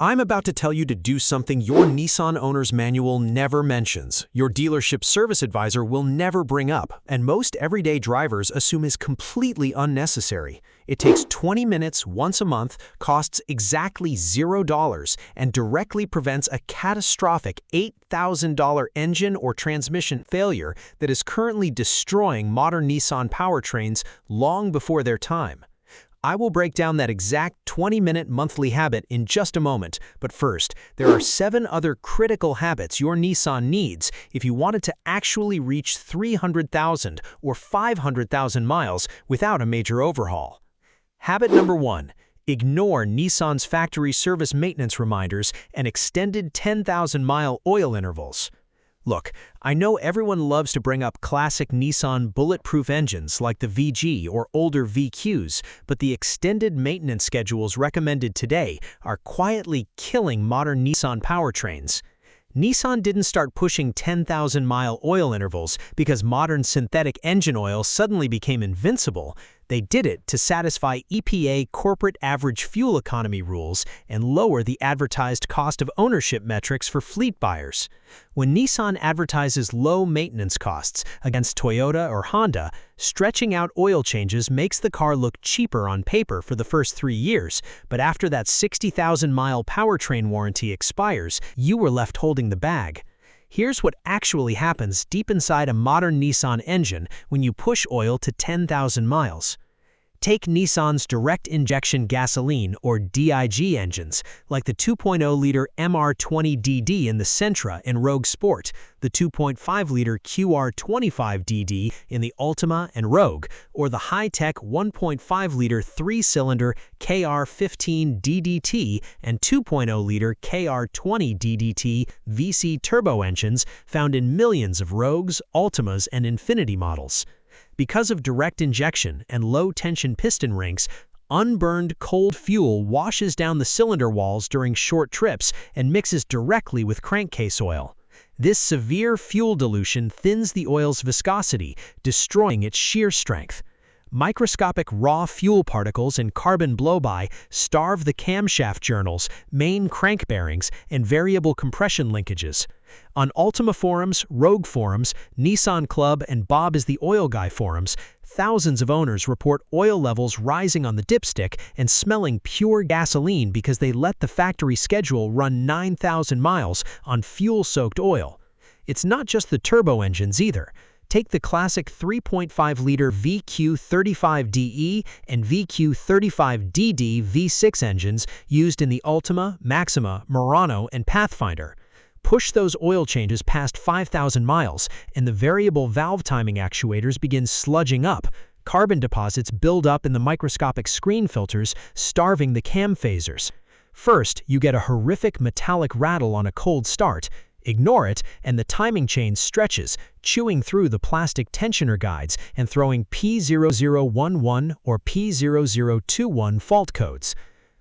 I'm about to tell you to do something your Nissan owner's manual never mentions, your dealership service advisor will never bring up, and most everyday drivers assume is completely unnecessary. It takes 20 minutes once a month, costs exactly $0, and directly prevents a catastrophic $8,000 engine or transmission failure that is currently destroying modern Nissan powertrains long before their time. I will break down that exact 20-minute monthly habit in just a moment, but first, there are 7 other critical habits your Nissan needs if you want it to actually reach 300,000 or 500,000 miles without a major overhaul. Habit number 1. Ignore Nissan's factory service maintenance reminders and extended 10,000-mile oil intervals. Look, I know everyone loves to bring up classic Nissan bulletproof engines like the VG or older VQs, but the extended maintenance schedules recommended today are quietly killing modern Nissan powertrains. Nissan didn't start pushing 10,000-mile oil intervals because modern synthetic engine oil suddenly became invincible. They did it to satisfy EPA corporate average fuel economy rules and lower the advertised cost of ownership metrics for fleet buyers. When Nissan advertises low maintenance costs against Toyota or Honda, stretching out oil changes makes the car look cheaper on paper for the first 3 years, but after that 60,000-mile powertrain warranty expires, you were left holding the bag. Here's what actually happens deep inside a modern Nissan engine when you push oil to 10,000 miles. Take Nissan's direct injection gasoline or DIG engines, like the 2.0-liter MR20DD in the Sentra and Rogue Sport, the 2.5-liter QR25DD in the Altima and Rogue, or the high-tech 1.5-liter 3-cylinder KR15DDT and 2.0-liter KR20DDT VC turbo engines found in millions of Rogues, Altimas, and Infiniti models. Because of direct injection and low-tension piston rings, unburned cold fuel washes down the cylinder walls during short trips and mixes directly with crankcase oil. This severe fuel dilution thins the oil's viscosity, destroying its shear strength. Microscopic raw fuel particles and carbon blow-by starve the camshaft journals, main crank bearings, and variable compression linkages. On Altima forums, Rogue forums, Nissan Club, and Bob is the Oil Guy forums, thousands of owners report oil levels rising on the dipstick and smelling pure gasoline because they let the factory schedule run 9,000 miles on fuel-soaked oil. It's not just the turbo engines either. Take the classic 3.5-liter VQ35DE and VQ35DD V6 engines used in the Altima, Maxima, Murano, and Pathfinder. Push those oil changes past 5,000 miles, and the variable valve timing actuators begin sludging up. Carbon deposits build up in the microscopic screen filters, starving the cam phasers. First, you get a horrific metallic rattle on a cold start. Ignore it, and the timing chain stretches, chewing through the plastic tensioner guides and throwing P0011 or P0021 fault codes.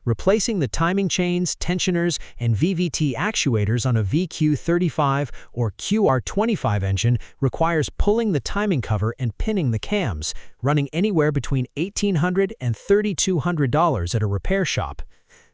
Replacing the timing chains, tensioners, and VVT actuators on a VQ35 or QR25 engine requires pulling the timing cover and pinning the cams, running anywhere between $1,800 and $3,200 at a repair shop.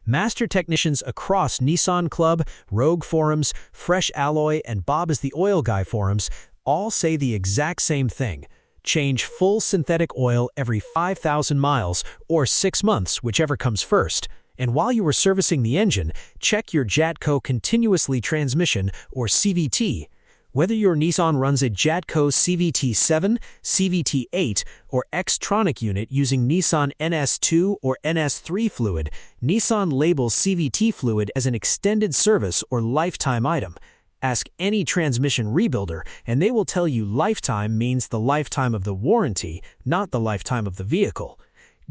Master technicians across Nissan Club, Rogue forums, Fresh Alloy, and Bob is the Oil Guy forums all say the exact same thing. Change full synthetic oil every 5,000 miles or 6 months, whichever comes first. And while you are servicing the engine, check your Jatco continuously transmission or CVT. Whether your Nissan runs a Jatco CVT7, CVT8, or Xtronic unit using Nissan NS2 or NS3 fluid, Nissan labels CVT fluid as an extended service or lifetime item. Ask any transmission rebuilder, and they will tell you lifetime means the lifetime of the warranty, not the lifetime of the vehicle.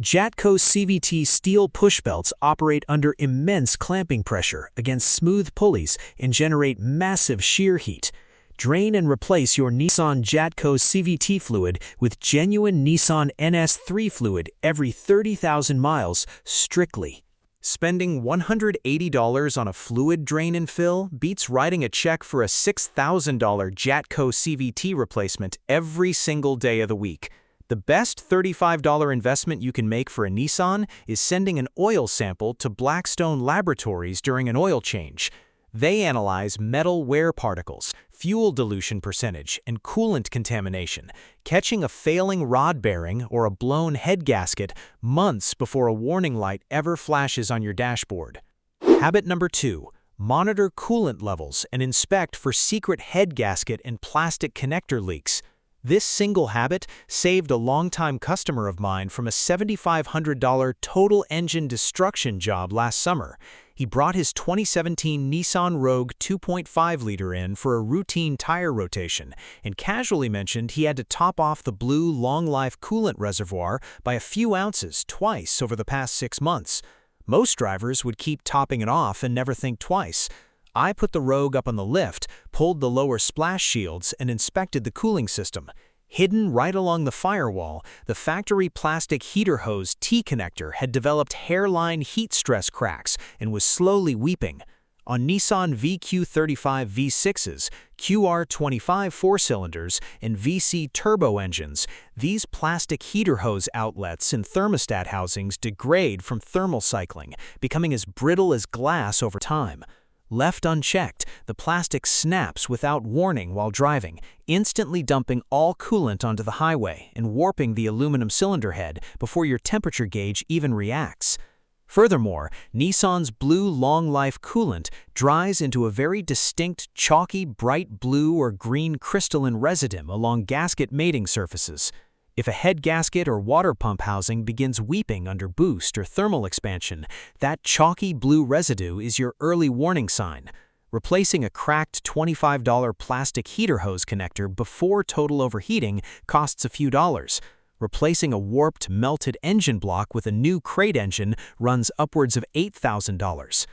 Jatco CVT steel push belts operate under immense clamping pressure against smooth pulleys and generate massive shear heat. Drain and replace your Nissan Jatco CVT fluid with genuine Nissan NS3 fluid every 30,000 miles strictly. Spending $180 on a fluid drain and fill beats writing a check for a $6,000 Jatco CVT replacement every single day of the week. The best $35 investment you can make for a Nissan is sending an oil sample to Blackstone Laboratories during an oil change. They analyze metal wear particles, fuel dilution percentage, and coolant contamination, catching a failing rod bearing or a blown head gasket months before a warning light ever flashes on your dashboard. Habit number 2. Monitor coolant levels and inspect for secret head gasket and plastic connector leaks. This single habit saved a longtime customer of mine from a $7,500 total engine destruction job last summer. He brought his 2017 Nissan Rogue 2.5-liter in for a routine tire rotation and casually mentioned he had to top off the blue long-life coolant reservoir by a few ounces twice over the past 6 months. Most drivers would keep topping it off and never think twice. I put the Rogue up on the lift, pulled the lower splash shields, and inspected the cooling system. Hidden right along the firewall, the factory plastic heater hose T-connector had developed hairline heat stress cracks and was slowly weeping. On Nissan VQ35 V6s, QR25 4-cylinders, and VC turbo engines, these plastic heater hose outlets and thermostat housings degrade from thermal cycling, becoming as brittle as glass over time. Left unchecked, the plastic snaps without warning while driving, instantly dumping all coolant onto the highway and warping the aluminum cylinder head before your temperature gauge even reacts. Furthermore, Nissan's blue long-life coolant dries into a very distinct chalky bright blue or green crystalline residue along gasket mating surfaces. If a head gasket or water pump housing begins weeping under boost or thermal expansion, that chalky blue residue is your early warning sign. Replacing a cracked $25 plastic heater hose connector before total overheating costs a few dollars. Replacing a warped, melted engine block with a new crate engine runs upwards of $8,000.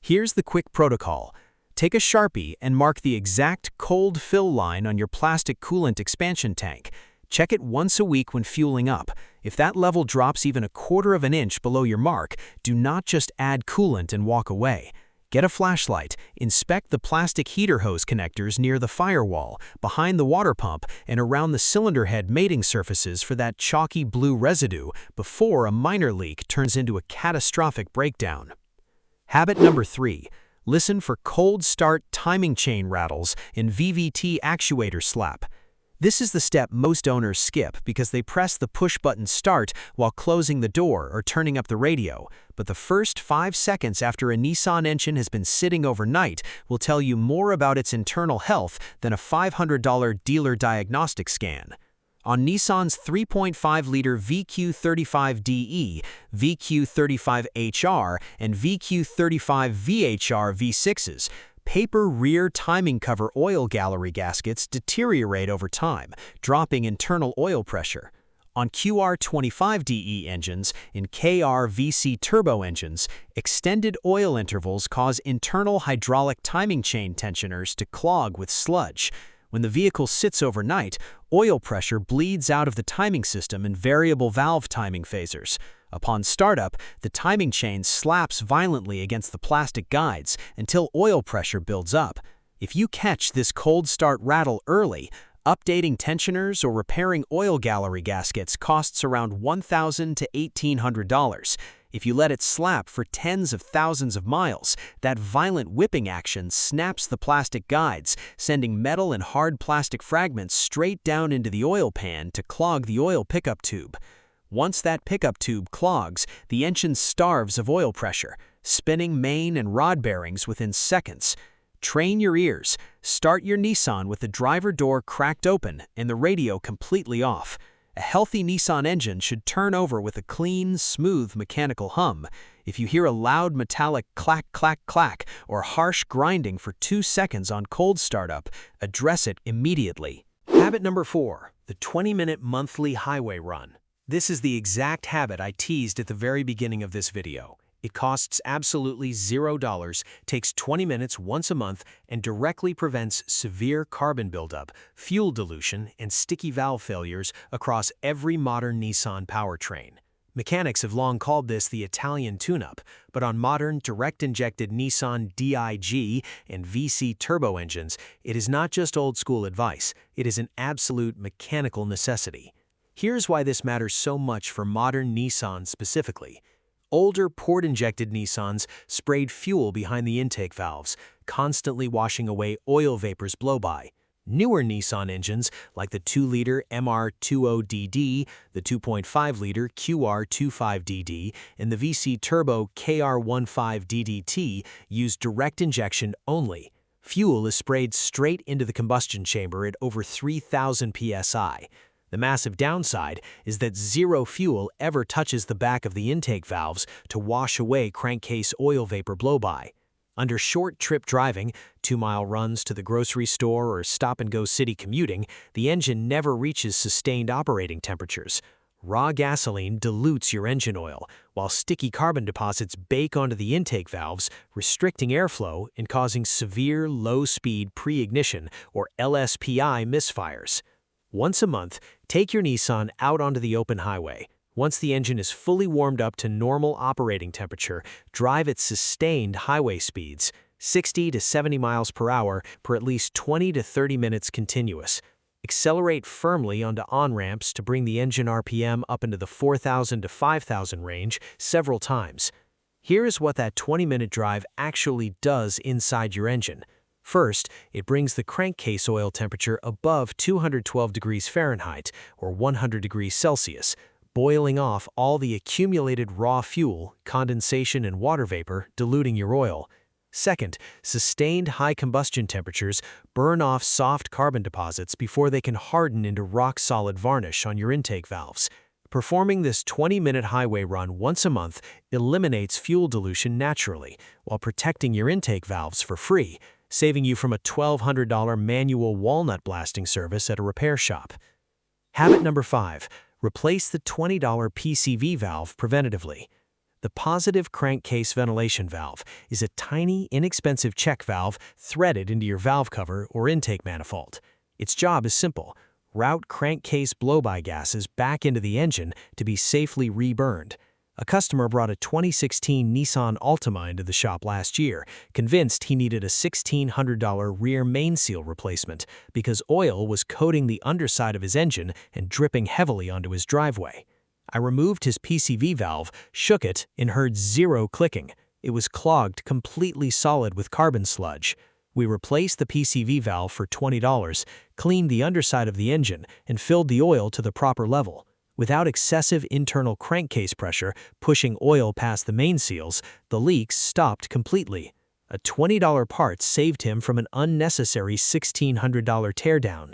Here's the quick protocol. Take a Sharpie and mark the exact cold fill line on your plastic coolant expansion tank. Check it once a week when fueling up. If that level drops even 1/4 of an inch below your mark, do not just add coolant and walk away. Get a flashlight, inspect the plastic heater hose connectors near the firewall, behind the water pump, and around the cylinder head mating surfaces for that chalky blue residue before a minor leak turns into a catastrophic breakdown. Habit number 3. Listen for cold start timing chain rattles and VVT actuator slap. This is the step most owners skip because they press the push-button start while closing the door or turning up the radio. But the first 5 seconds after a Nissan engine has been sitting overnight will tell you more about its internal health than a $500 dealer diagnostic scan. On Nissan's 3.5-liter VQ35DE, VQ35HR, and VQ35VHR V6s, paper rear timing cover oil gallery gaskets deteriorate over time, dropping internal oil pressure. On QR25DE engines and KR-VC turbo engines, extended oil intervals cause internal hydraulic timing chain tensioners to clog with sludge. When the vehicle sits overnight, oil pressure bleeds out of the timing system in variable valve timing phasers. Upon startup, the timing chain slaps violently against the plastic guides until oil pressure builds up. If you catch this cold start rattle early, updating tensioners or repairing oil gallery gaskets costs around $1,000 to $1,800. If you let it slap for tens of thousands of miles, that violent whipping action snaps the plastic guides, sending metal and hard plastic fragments straight down into the oil pan to clog the oil pickup tube. Once that pickup tube clogs, the engine starves of oil pressure, spinning main and rod bearings within seconds. Train your ears. Start your Nissan with the driver door cracked open and the radio completely off. A healthy Nissan engine should turn over with a clean, smooth mechanical hum. If you hear a loud metallic clack, clack, clack, or harsh grinding for 2 seconds on cold startup, address it immediately. Habit number 4, the 20-minute monthly highway run. This is the exact habit I teased at the very beginning of this video. It costs absolutely $0, takes 20 minutes once a month, and directly prevents severe carbon buildup, fuel dilution, and sticky valve failures across every modern Nissan powertrain. Mechanics have long called this the Italian tune-up, but on modern direct-injected Nissan DIG and VC turbo engines, it is not just old-school advice, it is an absolute mechanical necessity. Here's why this matters so much for modern Nissans specifically. Older port-injected Nissans sprayed fuel behind the intake valves, constantly washing away oil vapors blow-by. Newer Nissan engines, like the 2-liter MR20DD, the 2.5-liter QR25DD, and the VC Turbo KR15DDT, use direct injection only. Fuel is sprayed straight into the combustion chamber at over 3,000 psi. The massive downside is that zero fuel ever touches the back of the intake valves to wash away crankcase oil vapor blow-by. Under short trip driving, 2-mile runs to the grocery store or stop-and-go city commuting, the engine never reaches sustained operating temperatures. Raw gasoline dilutes your engine oil, while sticky carbon deposits bake onto the intake valves, restricting airflow and causing severe low-speed pre-ignition or LSPI misfires. Once a month, take your Nissan out onto the open highway. Once the engine is fully warmed up to normal operating temperature, drive at sustained highway speeds, 60 to 70 miles per hour for at least 20 to 30 minutes continuous. Accelerate firmly onto on-ramps to bring the engine RPM up into the 4,000 to 5,000 range several times. Here is what that 20-minute drive actually does inside your engine. First, it brings the crankcase oil temperature above 212 degrees Fahrenheit or 100 degrees Celsius, boiling off all the accumulated raw fuel, condensation, and water vapor, diluting your oil. Second, sustained high combustion temperatures burn off soft carbon deposits before they can harden into rock-solid varnish on your intake valves. Performing this 20-minute highway run once a month eliminates fuel dilution naturally, while protecting your intake valves for free, saving you from a $1,200 manual walnut blasting service at a repair shop. Habit number 5. Replace the $20 PCV valve preventatively. The positive crankcase ventilation valve is a tiny, inexpensive check valve threaded into your valve cover or intake manifold. Its job is simple: route crankcase blow-by gases back into the engine to be safely reburned. A customer brought a 2016 Nissan Altima into the shop last year, convinced he needed a $1,600 rear main seal replacement because oil was coating the underside of his engine and dripping heavily onto his driveway. I removed his PCV valve, shook it, and heard zero clicking. It was clogged completely solid with carbon sludge. We replaced the PCV valve for $20, cleaned the underside of the engine, and filled the oil to the proper level. Without excessive internal crankcase pressure pushing oil past the main seals, the leaks stopped completely. A $20 part saved him from an unnecessary $1,600 teardown.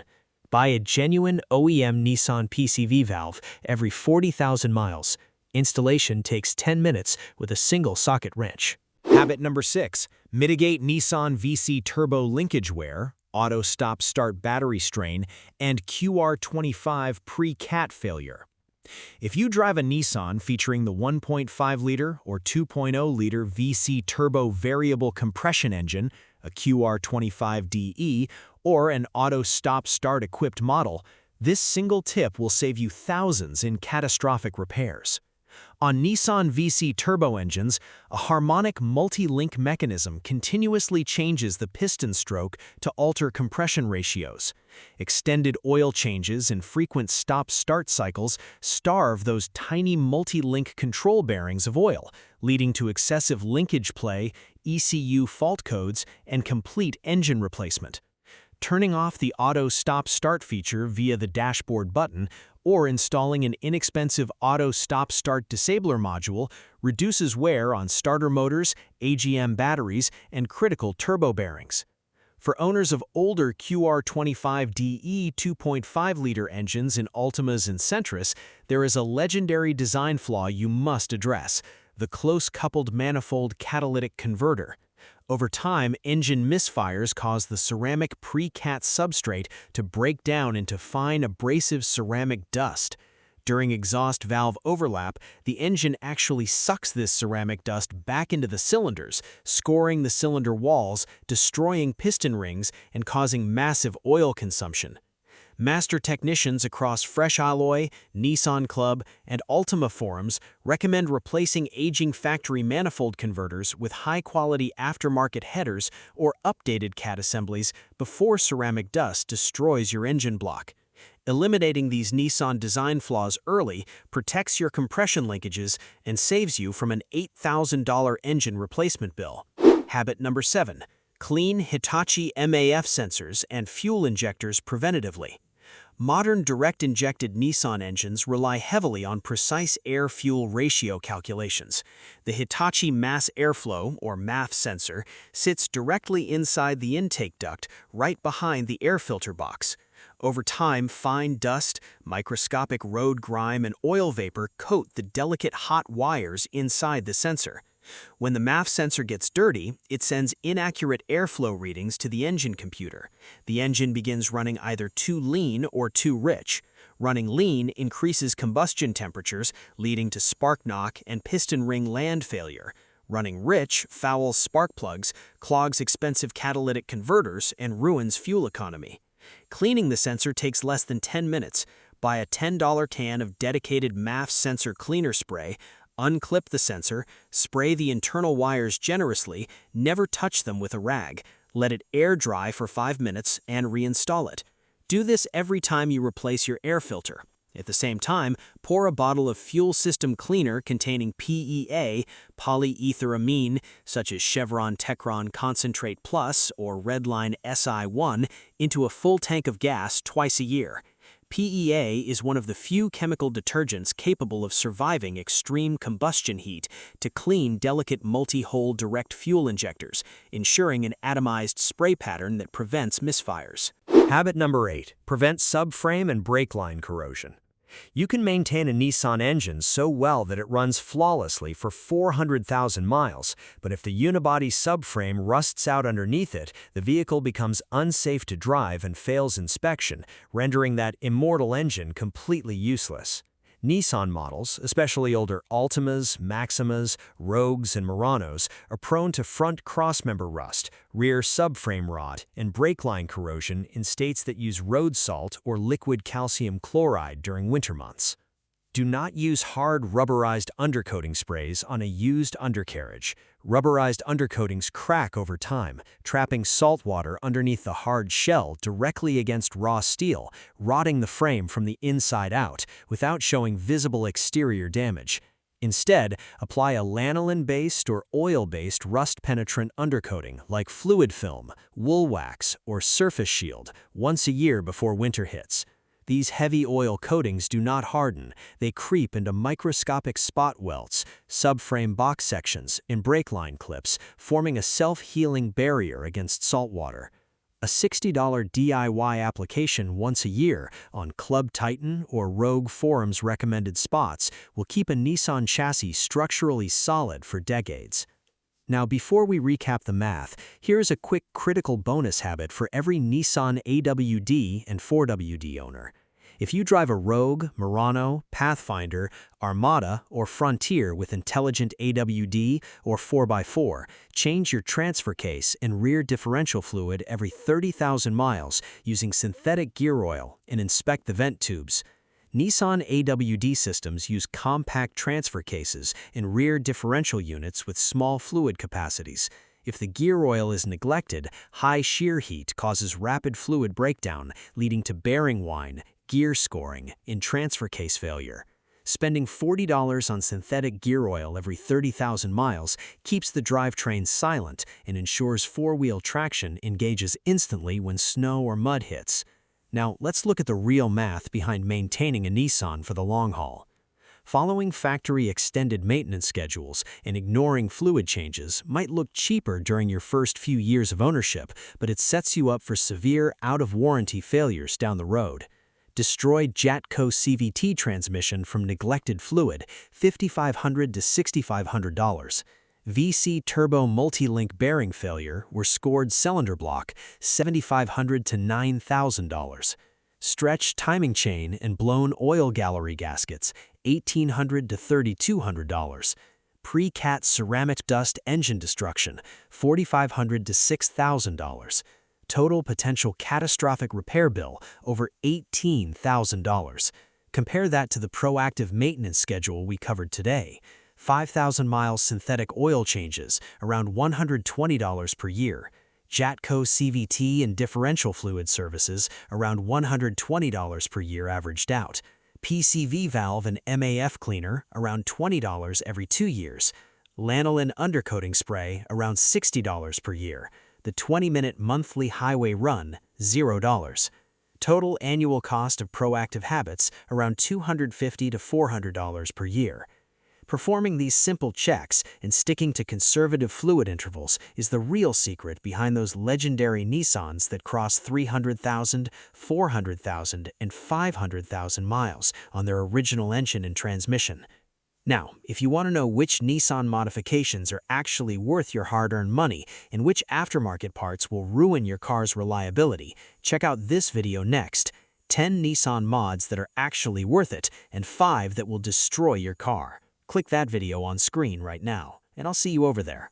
Buy a genuine OEM Nissan PCV valve every 40,000 miles. Installation takes 10 minutes with a single socket wrench. Habit number 6. Mitigate Nissan VC Turbo linkage wear, auto stop-start battery strain, and QR25 pre-cat failure. If you drive a Nissan featuring the 1.5-liter or 2.0-liter VC Turbo variable compression engine, a QR25DE, or an auto stop-start equipped model, this single tip will save you thousands in catastrophic repairs. On Nissan VC turbo engines, a harmonic multi-link mechanism continuously changes the piston stroke to alter compression ratios. Extended oil changes and frequent stop-start cycles starve those tiny multi-link control bearings of oil, leading to excessive linkage play, ECU fault codes, and complete engine replacement. Turning off the auto stop-start feature via the dashboard button or installing an inexpensive auto stop-start disabler module reduces wear on starter motors, AGM batteries, and critical turbo bearings. For owners of older QR25DE 2.5-liter engines in Altimas and Sentras, there is a legendary design flaw you must address: the close-coupled manifold catalytic converter. Over time, engine misfires cause the ceramic pre-cat substrate to break down into fine abrasive ceramic dust. During exhaust valve overlap, the engine actually sucks this ceramic dust back into the cylinders, scoring the cylinder walls, destroying piston rings, and causing massive oil consumption. Master technicians across Fresh Alloy, Nissan Club, and Altima forums recommend replacing aging factory manifold converters with high-quality aftermarket headers or updated cat assemblies before ceramic dust destroys your engine block. Eliminating these Nissan design flaws early protects your compression linkages and saves you from an $8,000 engine replacement bill. Habit number 7. Clean Hitachi MAF sensors and fuel injectors preventatively. Modern direct-injected Nissan engines rely heavily on precise air-fuel ratio calculations. The Hitachi Mass Airflow, or MAF sensor, sits directly inside the intake duct, right behind the air filter box. Over time, fine dust, microscopic road grime, and oil vapor coat the delicate hot wires inside the sensor. When the MAF sensor gets dirty, it sends inaccurate airflow readings to the engine computer. The engine begins running either too lean or too rich. Running lean increases combustion temperatures, leading to spark knock and piston ring land failure. Running rich fouls spark plugs, clogs expensive catalytic converters, and ruins fuel economy. Cleaning the sensor takes less than 10 minutes. Buy a $10 can of dedicated MAF sensor cleaner spray, unclip the sensor, spray the internal wires generously, never touch them with a rag, let it air dry for 5 minutes, and reinstall it. Do this every time you replace your air filter. At the same time, pour a bottle of fuel system cleaner containing PEA, polyetheramine, such as Chevron Techron Concentrate Plus or Redline SI1, into a full tank of gas twice a year. PEA is one of the few chemical detergents capable of surviving extreme combustion heat to clean delicate multi-hole direct fuel injectors, ensuring an atomized spray pattern that prevents misfires. Habit number 8. Prevent subframe and brake line corrosion. You can maintain a Nissan engine so well that it runs flawlessly for 400,000 miles, but if the unibody subframe rusts out underneath it, the vehicle becomes unsafe to drive and fails inspection, rendering that immortal engine completely useless. Nissan models, especially older Altimas, Maximas, Rogues, and Muranos, are prone to front crossmember rust, rear subframe rot, and brake line corrosion in states that use road salt or liquid calcium chloride during winter months. Do not use hard rubberized undercoating sprays on a used undercarriage. Rubberized undercoatings crack over time, trapping salt water underneath the hard shell directly against raw steel, rotting the frame from the inside out without showing visible exterior damage. Instead, apply a lanolin-based or oil-based rust-penetrant undercoating like fluid film, wool wax, or surface shield once a year before winter hits. These heavy oil coatings do not harden. They creep into microscopic spot welts, subframe box sections, and brake line clips, forming a self-healing barrier against salt water. A $60 DIY application once a year on Club Titan or Rogue Forum's recommended spots will keep a Nissan chassis structurally solid for decades. Now, before we recap the math, here's a quick critical bonus habit for every Nissan AWD and 4WD owner. If you drive a Rogue, Murano, Pathfinder, Armada, or Frontier with intelligent AWD or 4x4, change your transfer case and rear differential fluid every 30,000 miles using synthetic gear oil and inspect the vent tubes. Nissan AWD systems use compact transfer cases and rear differential units with small fluid capacities. If the gear oil is neglected, high shear heat causes rapid fluid breakdown, leading to bearing whine, gear scoring, and transfer case failure. Spending $40 on synthetic gear oil every 30,000 miles keeps the drivetrain silent and ensures four-wheel traction engages instantly when snow or mud hits. Now, let's look at the real math behind maintaining a Nissan for the long haul. Following factory extended maintenance schedules and ignoring fluid changes might look cheaper during your first few years of ownership, but it sets you up for severe out-of-warranty failures down the road. Destroyed Jatco CVT transmission from neglected fluid, $5,500 to $6,500. VC turbo multi-link bearing failure were scored cylinder block, $7,500 to $9,000. Stretched timing chain and blown oil gallery gaskets, $1,800 to $3,200. Pre-cat ceramic dust engine destruction, $4,500 to $6,000. Total potential catastrophic repair bill, over $18,000. Compare that to the proactive maintenance schedule we covered today. 5,000 miles synthetic oil changes, around $120 per year. Jatco CVT and differential fluid services, around $120 per year averaged out. PCV valve and MAF cleaner, around $20 every 2 years. Lanolin undercoating spray, around $60 per year. The 20-minute monthly highway run, $0. Total annual cost of proactive habits, around $250 to $400 per year. Performing these simple checks and sticking to conservative fluid intervals is the real secret behind those legendary Nissans that cross 300,000, 400,000, and 500,000 miles on their original engine and transmission. Now, if you want to know which Nissan modifications are actually worth your hard-earned money and which aftermarket parts will ruin your car's reliability, check out this video next: 10 Nissan mods that are actually worth it and 5 that will destroy your car. Click that video on screen right now, and I'll see you over there.